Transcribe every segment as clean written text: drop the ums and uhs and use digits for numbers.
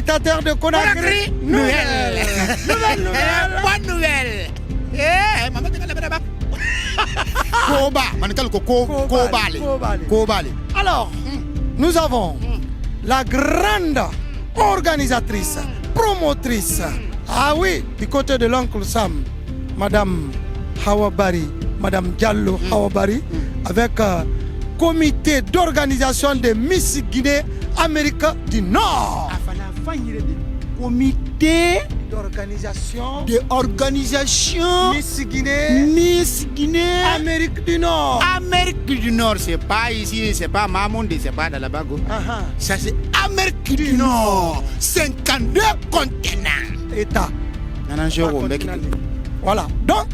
téléspectateurs de Conakry. Nouvelle. Bonne nouvelle. Maman, tu là-bas. Kobali. Alors, nous avons la grande organisatrice, promotrice. Ah oui, du côté de l'oncle Sam, Madame Hawabari, Madame Diallo Hawabari, avec comité d'organisation de Miss Guinée Amérique du Nord. Comité D'organisation Miss Guinée Amérique du Nord. Amérique du Nord, c'est pas ici, c'est pas Mamondi, c'est pas dans la Bago. Ça c'est Amérique du Nord. 52 continents. État. Voilà. Donc,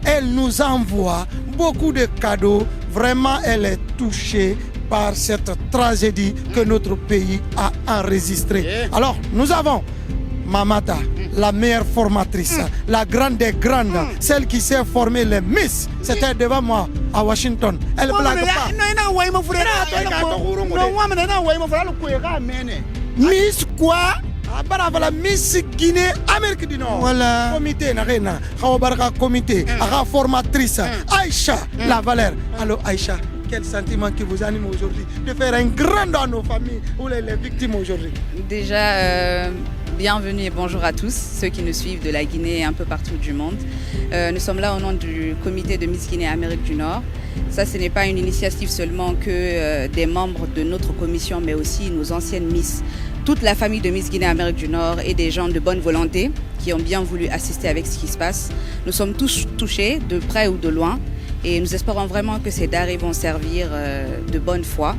elle nous envoie beaucoup de cadeaux. Vraiment, elle est touchée par cette tragédie que notre pays a enregistrée. Alors, nous avons Mamata, la meilleure formatrice, la grande des grandes, celle qui sait former les Miss. C'était devant moi à Washington. Elle blague pas. Miss quoi? Voilà, Miss Guinée, Amérique du Nord. Voilà. Comité, Narena, comité, formatrice, Aïcha, la valeur. Alors Aïcha, quel sentiment qui vous anime aujourd'hui de faire un grand don à nos familles ou les victimes aujourd'hui? Déjà, bienvenue et bonjour à tous, ceux qui nous suivent de la Guinée et un peu partout du monde. Nous sommes là au nom du comité de Miss Guinée Amérique du Nord. Ça, ce n'est pas une initiative seulement que des membres de notre commission, mais aussi nos anciennes Miss. Toute la famille de Miss Guinée Amérique du Nord et des gens de bonne volonté qui ont bien voulu assister avec ce qui se passe. Nous sommes tous touchés, de près ou de loin, et nous espérons vraiment que ces darés vont servir de bonne foi.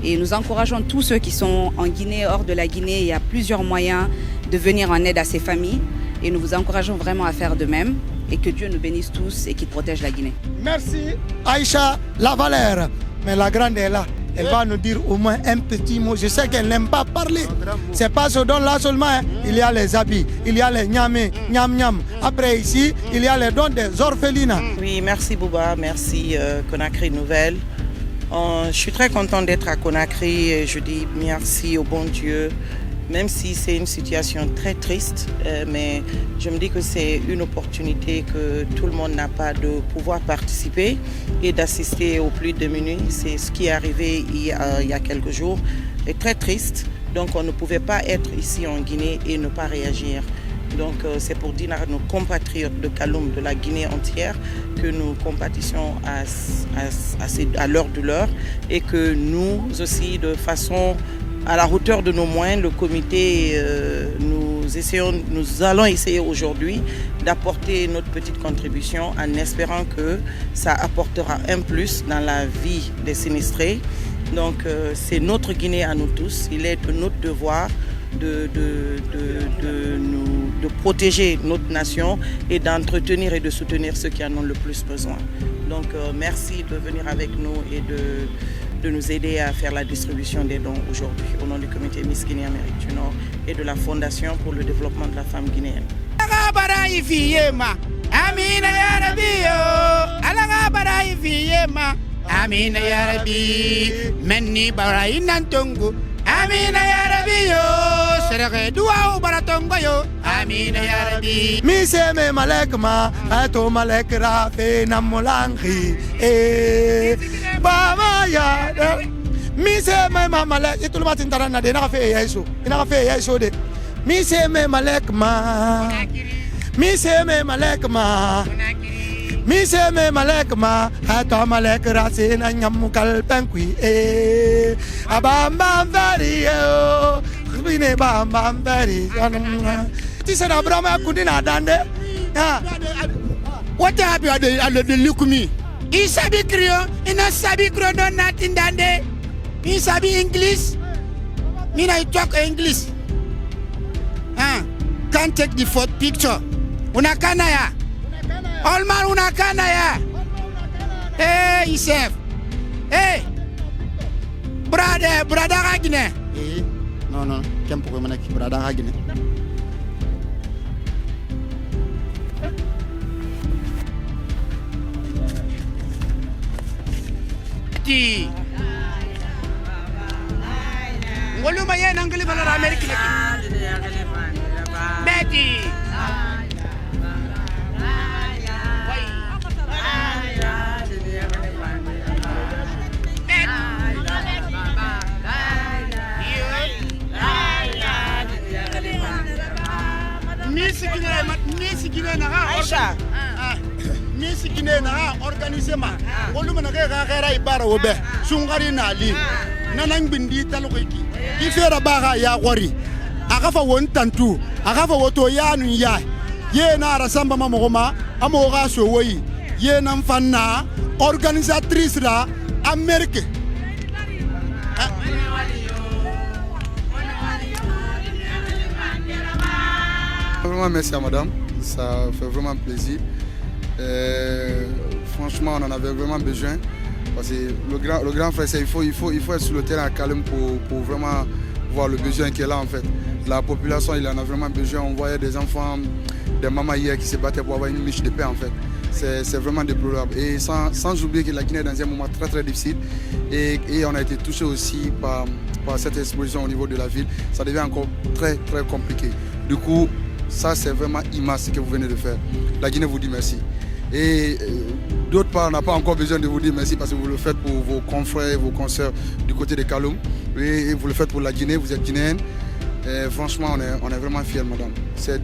Et nous encourageons tous ceux qui sont en Guinée, hors de la Guinée. Il y a plusieurs moyens de venir en aide à ces familles. Et nous vous encourageons vraiment à faire de même. Et que Dieu nous bénisse tous et qu'il protège la Guinée. Merci Aïcha Lavalère. Mais la grande est là. Elle va nous dire au moins un petit mot. Je sais qu'elle n'aime pas parler. C'est pas ce don là seulement. Il y a les habits, il y a les nyamé, nyam. Après ici, il y a les dons des orphelines. Oui, merci Bouba, merci Conakry Nouvelle. Je suis très contente d'être à Conakry et je dis merci au bon Dieu. Même si c'est une situation très triste, mais je me dis que c'est une opportunité que tout le monde n'a pas de pouvoir participer et d'assister aux plus démunis. C'est ce qui est arrivé il y a quelques jours. C'est très triste, donc on ne pouvait pas être ici en Guinée et ne pas réagir. Donc c'est pour dire à nos compatriotes de Kaloum, de la Guinée entière, que nous compatissions à l'heure de l'heure et que nous aussi, de façon à la hauteur de nos moyens, le comité, nous allons essayer aujourd'hui d'apporter notre petite contribution en espérant que ça apportera un plus dans la vie des sinistrés. Donc c'est notre Guinée à nous tous. Il est de notre devoir de protéger notre nation et d'entretenir et de soutenir ceux qui en ont le plus besoin. Donc merci de venir avec nous et de nous aider à faire la distribution des dons aujourd'hui au nom du comité Miss Guinée Amérique du Nord et de la Fondation pour le développement de la femme guinéenne. Amina ya Rabbi, menni barai nantongu. Amina ya Rabbi yo, serege dua baratongo yo. Amina ya Rabbi. Mi se me malek ma, ato malek rafe namulangi. Baba ya, mi se me malek. Itu lu matin tarana de na fe yeso, ina fe yeso de. Mi se me malek ma, mi se me malek ma. Mi se me malek ma, ato malek rase na nyamukal penkwi abamba vari yo, bine bamba vari. Ti se na brama kudina dande. What happened at the look me? He sabi Creole, he not sabi Creole, no nothing dande. He sabi English. Me I talk English. Can't take the fourth picture. Unakana ya. Olman unakana ya. Hey, Isef. Hey. Brother Agine. No, kempo ko manaki brother Agine. Ngoluma yena ngili bala America. Betty. Miss Guinée Aïcha. Miss Guinée n'a organisé ma. On nous m'a regardé bara obe. Sungari nali. Nanang bindi taloki. Qui fait la bara ya wari. Agafa won tantu. Agafa woto ya nu ya. Ye na rasamba mamoma. Amora so woi. Ye nam fanna. Organisatrice la Amérique. Vraiment merci à madame, ça fait vraiment plaisir. Franchement, on en avait vraiment besoin. Parce que le grand frère, il faut être sur le terrain à Kalem pour vraiment voir le besoin qu'il y a là en fait. La population, il en a vraiment besoin. On voyait des enfants, des mamans hier qui se battaient pour avoir une miche de pain en fait. C'est vraiment déplorable. Et sans oublier que la Guinée est dans un moment très très difficile. Et on a été touché aussi par cette explosion au niveau de la ville. Ça devient encore très très compliqué. Du coup, ça c'est vraiment immense ce que vous venez de faire. La Guinée vous dit merci. Et d'autre part, on n'a pas encore besoin de vous dire merci parce que vous le faites pour vos confrères et vos consoeurs du côté de Kaloum. Et vous le faites pour la Guinée, vous êtes guinéenne. Et franchement, on est vraiment fiers, madame. C'est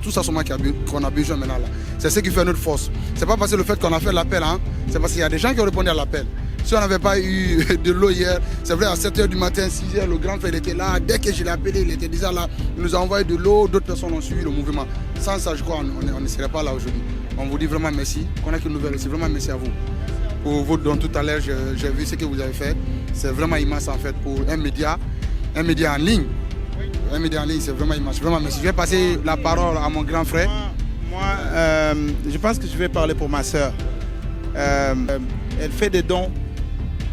tout ça seulement qu'on a besoin maintenant là. C'est ce qui fait notre force. C'est pas parce que le fait qu'on a fait l'appel, hein, c'est parce qu'il y a des gens qui ont répondu à l'appel. Si on n'avait pas eu de l'eau hier, c'est vrai, à 7h du matin, 6h, le grand frère était là. Dès que je l'ai appelé, il était déjà là. Il nous a envoyé de l'eau, d'autres personnes ont suivi le mouvement. Sans ça, je crois, on ne serait pas là aujourd'hui. On vous dit vraiment merci. Connaître une nouvelle aussi, vraiment merci à vous. Pour vos dons tout à l'heure, j'ai vu ce que vous avez fait. C'est vraiment immense en fait pour un média en ligne. Un média en ligne, c'est vraiment immense. Vraiment merci. Je vais passer la parole à mon grand frère. Moi, je pense que je vais parler pour ma soeur. Elle fait des dons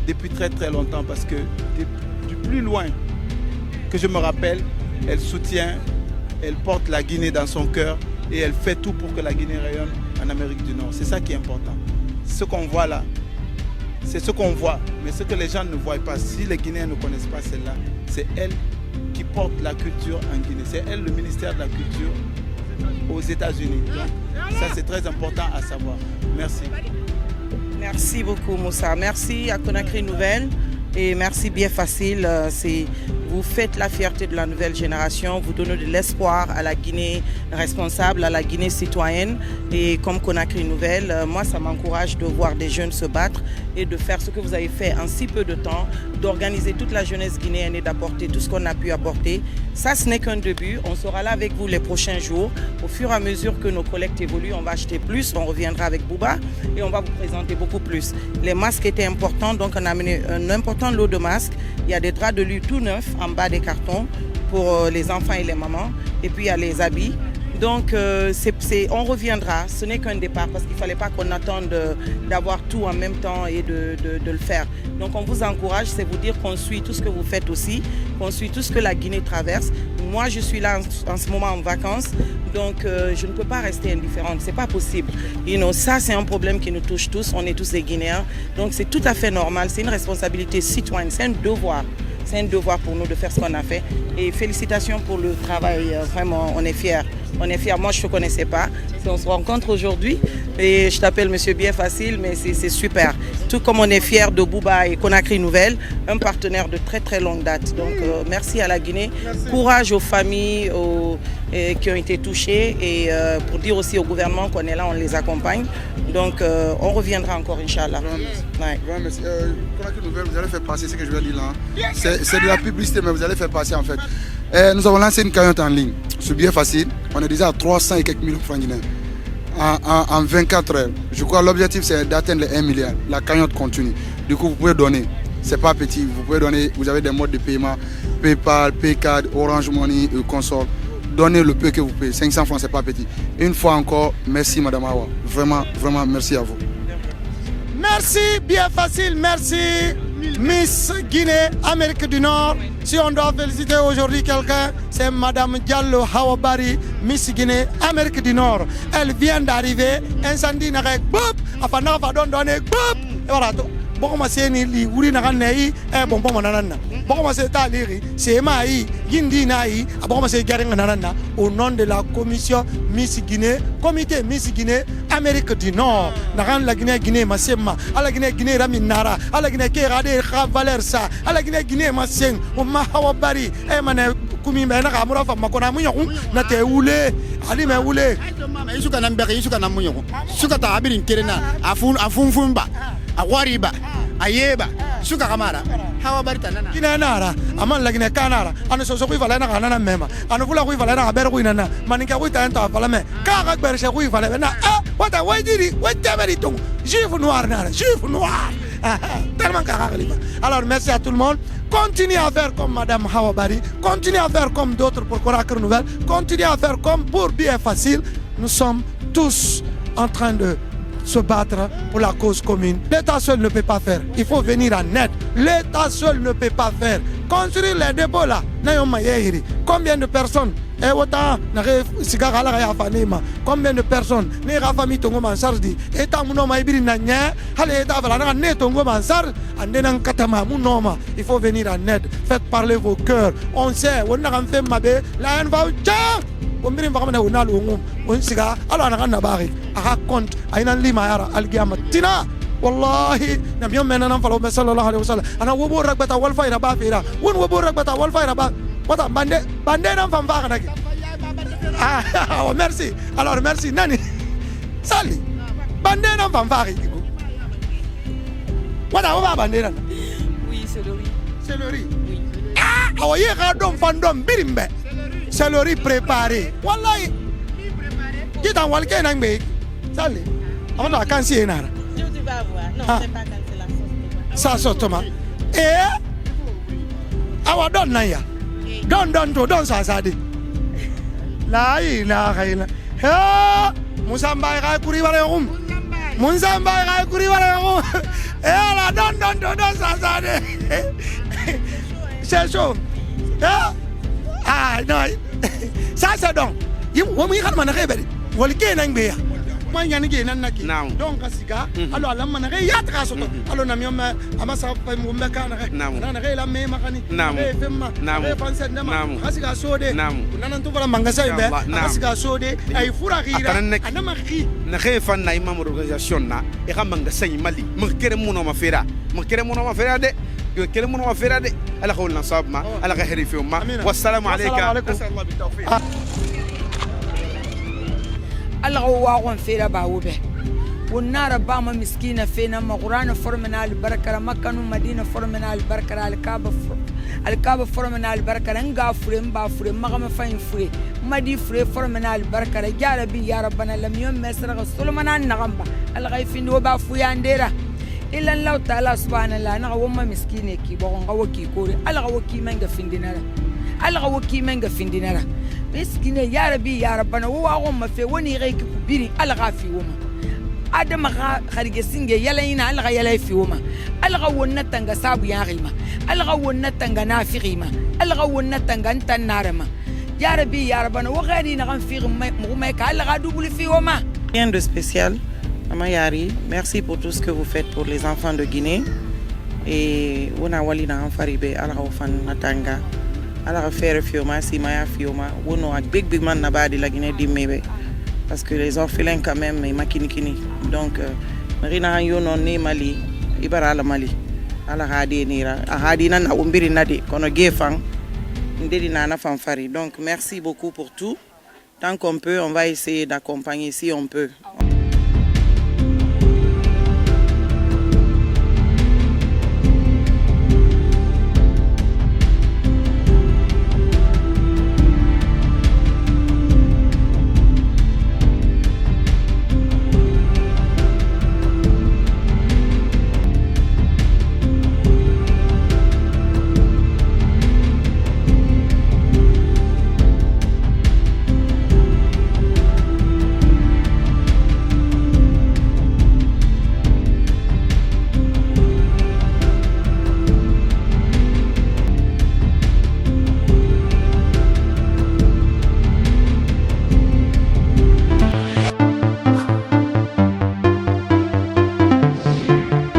depuis très très longtemps parce que du plus loin que je me rappelle, elle soutient, elle porte la Guinée dans son cœur et elle fait tout pour que la Guinée rayonne en Amérique du Nord. C'est ça qui est important. Ce qu'on voit là, c'est ce qu'on voit, mais ce que les gens ne voient pas, si les Guinéens ne connaissent pas celle-là, c'est elle qui porte la culture en Guinée. C'est elle le ministère de la Culture aux États-Unis. Donc, ça c'est très important à savoir. Merci. Merci beaucoup Moussa. Merci à Conakry Nouvelle et merci Bien Facile. Vous faites la fierté de la nouvelle génération, vous donnez de l'espoir à la Guinée responsable, à la Guinée citoyenne. Et comme Conakry Nouvelle, moi ça m'encourage de voir des jeunes se battre et de faire ce que vous avez fait en si peu de temps, d'organiser toute la jeunesse guinéenne et d'apporter tout ce qu'on a pu apporter. Ça, ce n'est qu'un début. On sera là avec vous les prochains jours. Au fur et à mesure que nos collectes évoluent, on va acheter plus, on reviendra avec Bouba et on va vous présenter beaucoup plus. Les masques étaient importants, donc on a amené un important lot de masques. Il y a des draps de lit tout neufs en bas des cartons pour les enfants et les mamans. Et puis il y a les habits. Donc on reviendra, ce n'est qu'un départ parce qu'il ne fallait pas qu'on attende d'avoir tout en même temps et de le faire. Donc on vous encourage, c'est vous dire qu'on suit tout ce que vous faites aussi, qu'on suit tout ce que la Guinée traverse. Moi je suis là en ce moment en vacances, donc je ne peux pas rester indifférente, c'est pas possible. Ça c'est un problème qui nous touche tous, on est tous des Guinéens, donc c'est tout à fait normal, c'est une responsabilité citoyenne, c'est un devoir. C'est un devoir pour nous de faire ce qu'on a fait. Et félicitations pour le travail, vraiment, on est fiers. On est fiers. Moi, je ne te connaissais pas. On se rencontre aujourd'hui et je t'appelle Monsieur Bien Facile, mais c'est super. Tout comme on est fiers de Bouba et Conakry Nouvelle, un partenaire de très très longue date. Donc, merci à la Guinée. Merci. Courage aux familles qui ont été touchées et pour dire aussi au gouvernement qu'on est là, on les accompagne. Donc, on reviendra encore, Inch'Allah. Ouais. Conakry Nouvelle, vous allez faire passer ce que je vais dire là. C'est de la publicité, mais vous allez faire passer en fait. Nous avons lancé une cagnotte en ligne. C'est Bien Facile. On est déjà à 300 et quelques millions de francs guinéens. En 24 heures. Je crois que l'objectif c'est d'atteindre les 1 milliard. La cagnotte continue. Du coup, vous pouvez donner. C'est pas petit. Vous pouvez donner. Vous avez des modes de paiement. PayPal, Paycard, Orange Money, consort. Donnez le peu que vous payez. 500 francs, c'est pas petit. Une fois encore, merci Madame Awa. Vraiment, vraiment, merci à vous. Merci Bien Facile, merci Miss Guinée, Amérique du Nord. Si on doit féliciter aujourd'hui quelqu'un, c'est Madame Diallo Hawabari, Miss Guinée, Amérique du Nord. Elle vient d'arriver, incendie n'arrête, boum, enfin, on va donner, boum, et voilà tout. bokoma se ni li wuri na kan nei bon bon nanana bokoma se ta liri se mai gindi nai bokoma se garenga nanana au nom de la commission Miss Guinée comité Miss Guinée Amérique du Nord na kan la Guinée masema ala Guinée raminara ala Guinée ke rade valeur ça ala Guinée maseng o ma hawabari mane kumi mena kamura fa makona munyo na te ule ali me ule mama isuka na mbeke isuka na munyo suka ta abirin kerena afunfumba awariba ayeba suka kamara hawa barita nana kina nara aman lagine kanara anu so ku vala na kana mema anu fula ku vala na ber ku nana maninka ku ta enta vala me ka ga ber she ku vala na wata wajiri wajabari tung juif noir nara juif noir tellement ka khalifa. Alors merci à tout le monde. Continuez à faire comme Madame Hawabari, continuez à faire comme d'autres pour Conakry Nouvelle, continuez à faire comme pour Bien Facile. Nous sommes tous en train de se battre pour la cause commune. L'État seul ne peut pas faire. Il faut venir en aide. L'État seul ne peut pas faire. Construire les dépôts là, combien de personnes combien de personnes ne ga famille tongo mansar di eta muno ma ibiri na nya hale eta vala na ne tongo mansar ande nan katama munoma. Il faut venir en aide. Faites parler vos cœurs. On sait on na kan fe mabe la en va cha on birin va na wona lu on siga ala na kan na bari aka compte aynan lima yara algiyama tina wallahi nabiyo menana falo sallallahu alaihi wasallam ana wobo ragbata wal fayra ba fira won wobo ragbata wal fayra ba wata bande nan fam fa kana oh merci. Alors merci nani sali bande nan fam fa ki wata wa bande nan oui c'est le riz oui oh ye ga dom fandom birimbe c'est le riz préparé wallahi kita wal ke nan be sali amana kan si enara tu vas voir non c'est pas quand c'est la sauce tomate awa don nan ya don sasade la ilaha illa ha Musa Mbaye ga kuri wala ngum Musa Mbaye ga kuri wala ngum la don sasade c'est chaud non ça c'est donc wo mi kan man rebeli wol ke nan be ya moi yani ge nan naki donc asiga alors ala man re ya tra soto alors na miom amasa pa mo meka na re la me makani re femma re fanse ndama asiga sode nan to bala mangasa be asiga sode ay fura gira anama khi na re fan na imam organisation na e ga mangasa mali mo kere mo no mafera de كلام من وفيرة دي على قول نصاب ما على غير فيهم ما والسلام عليكم نسأل الله بالتوفيق الله هو فيرة باوبه والنار باما مسكينة فينا مغران فرمنا البركة مكة ومدينة فرمنا البركة الكعبة فرمنا البركة نجا فريم با فريم مغم فين فري مدي فري فرمنا البركة يا ربي يا ربنا لم يوم مسرق سلمنا النغمبا الغيفين وبا فيان ديرة إلا الله تعالى سبحان الله أنا وما مسكينة كي بقول غوكي كوري ألا غوكي منجا فيندينارا ألا غوكي منجا فيندينارا مسكينة يا ربي يا ربنا هو أغم في وني غيك كبيري ألا غافي وما آدم خارج سينجا يلا هنا ألا غيلا في وما ألا غونا تنجا سابو يا غيما ألا غونا تنجا نافقيما ألا غونا تنجا أنت النارما يا ربي يا ربنا وغادي نغم في مغمك ألا غادوبل في وما. Rien de spécial. Amayari, merci pour tout ce que vous faites pour les enfants de Guinée. Et on a wali na faribe ala ofan natanga ala faire fioma si maya fioma wono ak big man na ba de la Guinée dimebe parce que les orphelins quand même et makinikini donc rina yo non ne Mali ibara la Mali ala hadi nira hadi nan na umbiri nadi kono gefang ndedi na fanfari. Donc merci beaucoup pour tout. Tant qu'on peut, on va essayer d'accompagner si on peut.